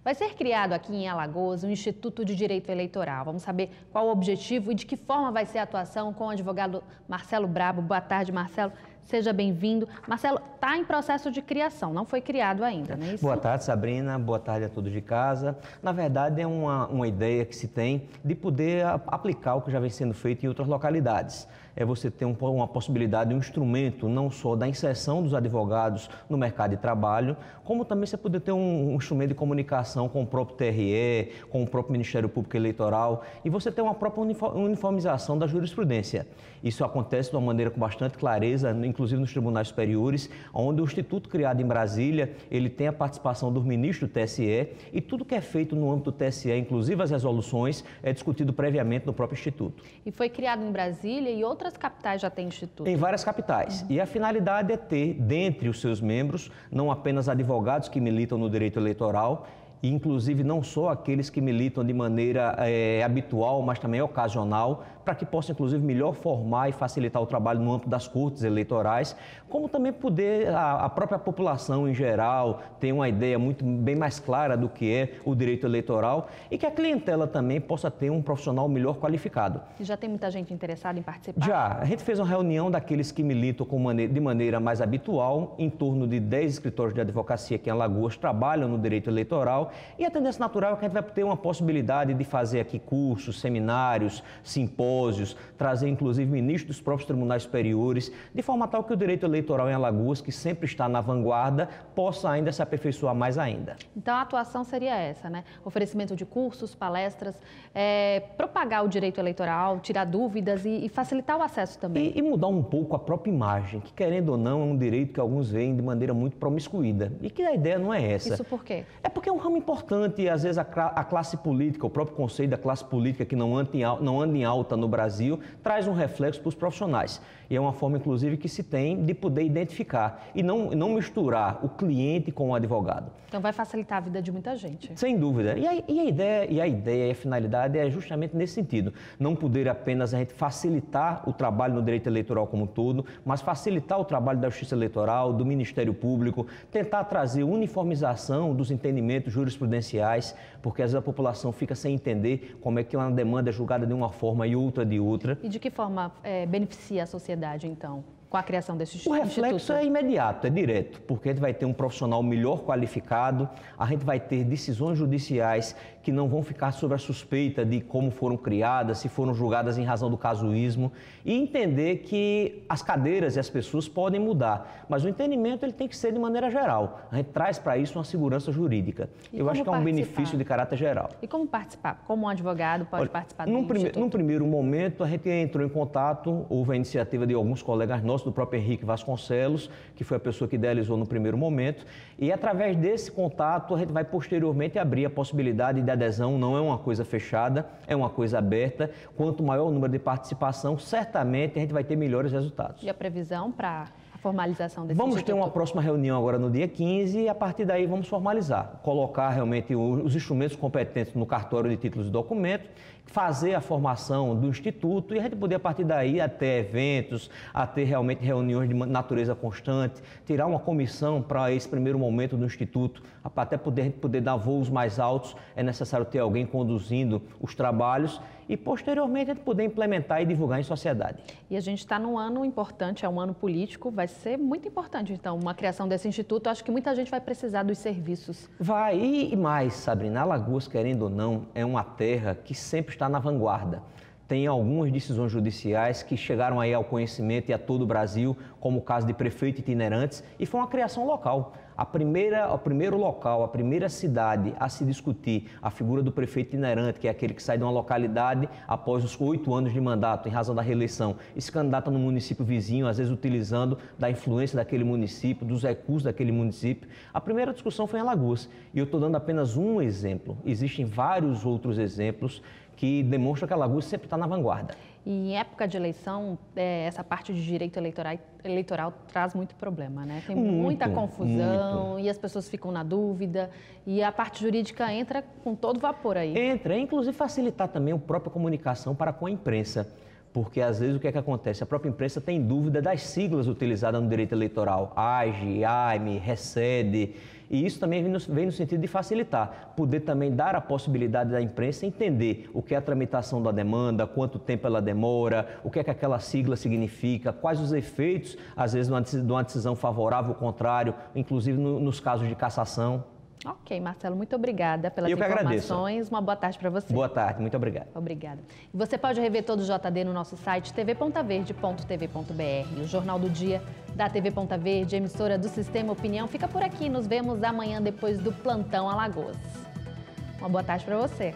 Vai ser criado aqui em Alagoas um Instituto de Direito Eleitoral. Vamos saber qual o objetivo e de que forma vai ser a atuação com o advogado Marcelo Brabo. Boa tarde, Marcelo. Seja bem-vindo. Marcelo, está em processo de criação, não foi criado ainda, não é isso? Boa tarde, Sabrina. Boa tarde a todos de casa. Na verdade, é uma ideia que se tem de poder aplicar o que já vem sendo feito em outras localidades. É você ter uma possibilidade, um instrumento, não só da inserção dos advogados no mercado de trabalho, como também você poder ter um instrumento de comunicação com o próprio TRE, com o próprio Ministério Público Eleitoral, e você ter uma própria uniformização da jurisprudência. Isso acontece de uma maneira com bastante clareza, inclusive nos tribunais superiores, onde o instituto criado em Brasília, ele tem a participação dos ministros do TSE, e tudo que é feito no âmbito do TSE, inclusive as resoluções, é discutido previamente no próprio instituto. E foi criado em Brasília e outras capitais já têm instituto? Em várias capitais. E a finalidade é ter, dentre os seus membros, não apenas advogados que militam no direito eleitoral, e inclusive não só aqueles que militam de maneira habitual, mas também ocasional, para que possa inclusive melhor formar e facilitar o trabalho no âmbito das cortes eleitorais, como também poder a própria população em geral ter uma ideia bem mais clara do que é o direito eleitoral e que a clientela também possa ter um profissional melhor qualificado. E já tem muita gente interessada em participar? Já. A gente fez uma reunião daqueles que militam de maneira mais habitual, em torno de 10 escritórios de advocacia que em Alagoas trabalham no direito eleitoral, e a tendência natural é que a gente vai ter uma possibilidade de fazer aqui cursos, seminários, simpósios, trazer inclusive ministros dos próprios tribunais superiores, de forma tal que o direito eleitoral em Alagoas, que sempre está na vanguarda, possa ainda se aperfeiçoar mais ainda. Então a atuação seria essa, né? Oferecimento de cursos, palestras, propagar o direito eleitoral, tirar dúvidas e facilitar o acesso também. E mudar um pouco a própria imagem, que querendo ou não é um direito que alguns veem de maneira muito promiscuída, e que a ideia não é essa. Isso por quê? É porque é um ramo importante e às vezes a classe política, o próprio conceito da classe política que não anda em alta no Brasil, traz um reflexo para os profissionais. E é uma forma, inclusive, que se tem de poder identificar e não misturar o cliente com o advogado. Então vai facilitar a vida de muita gente. Sem dúvida. E a ideia e a finalidade é justamente nesse sentido. Não poder apenas a gente facilitar o trabalho no direito eleitoral como um todo, mas facilitar o trabalho da Justiça Eleitoral, do Ministério Público, tentar trazer uniformização dos entendimentos jurisprudenciais, porque às vezes a população fica sem entender como é que uma demanda é julgada de uma forma e outra de outra. E de que forma beneficia a sociedade, então, com a criação desse instituto? O reflexo é imediato, é direto, porque a gente vai ter um profissional melhor qualificado, a gente vai ter decisões judiciais que não vão ficar sob a suspeita de como foram criadas, se foram julgadas em razão do casuísmo, e entender que as cadeiras e as pessoas podem mudar, mas o entendimento ele tem que ser de maneira geral. A gente traz para isso uma segurança jurídica. Eu acho que é um benefício de caráter geral. E como participar? Como um advogado pode participar do instituto? Num primeiro momento, a gente entrou em contato, houve a iniciativa de alguns colegas nossos, do próprio Henrique Vasconcelos, que foi a pessoa que idealizou no primeiro momento, e através desse contato a gente vai posteriormente abrir a possibilidade de adesão. Não é uma coisa fechada, é uma coisa aberta. Quanto maior o número de participação, certamente a gente vai ter melhores resultados. E a previsão para a formalização desse Vamos instituto? ter uma próxima reunião agora no dia 15 e a partir daí vamos formalizar, colocar realmente os instrumentos competentes no cartório de títulos e documentos, fazer a formação do instituto e a gente poder a partir daí até eventos, até realmente reuniões de natureza constante, tirar uma comissão para esse primeiro momento do instituto, até a gente poder dar voos mais altos, é necessário ter alguém conduzindo os trabalhos e posteriormente a gente poder implementar e divulgar em sociedade. E a gente está num ano importante, é um ano político, vai ser muito importante então uma criação desse instituto. Acho que muita gente vai precisar dos serviços. Vai, e mais, Sabrina, Alagoas, querendo ou não, é uma terra que sempre está na vanguarda. Tem algumas decisões judiciais que chegaram aí ao conhecimento e a todo o Brasil, como o caso de prefeito itinerantes, e foi uma criação local. O primeiro local, a primeira cidade a se discutir a figura do prefeito itinerante, que é aquele que sai de uma localidade após os 8 anos de mandato, em razão da reeleição, e se candidata no município vizinho, às vezes utilizando da influência daquele município, dos recursos daquele município. A primeira discussão foi em Alagoas, e eu estou dando apenas um exemplo. Existem vários outros exemplos que demonstram que Alagoas sempre está na vanguarda. E em época de eleição, essa parte de direito eleitoral traz muito problema, né? Tem muita confusão e as pessoas ficam na dúvida e a parte jurídica entra com todo vapor aí. Entra, inclusive facilitar também a própria comunicação para com a imprensa. Porque às vezes o que é que acontece? A própria imprensa tem dúvida das siglas utilizadas no direito eleitoral, AGE, AIME, RECED, E isso também vem no sentido de facilitar, poder também dar a possibilidade da imprensa entender o que é a tramitação da demanda, quanto tempo ela demora, o que é que aquela sigla significa, quais os efeitos, às vezes, de uma decisão favorável ou contrário, inclusive nos casos de cassação. Ok, Marcelo, muito obrigada pelas informações. Agradeço. Uma boa tarde para você. Boa tarde, muito obrigado. Obrigada. E você pode rever todo o JD no nosso site tv.verde.tv.br. O Jornal do Dia da TV Ponta Verde, emissora do Sistema Opinião, fica por aqui. Nos vemos amanhã depois do Plantão Alagoas. Uma boa tarde para você.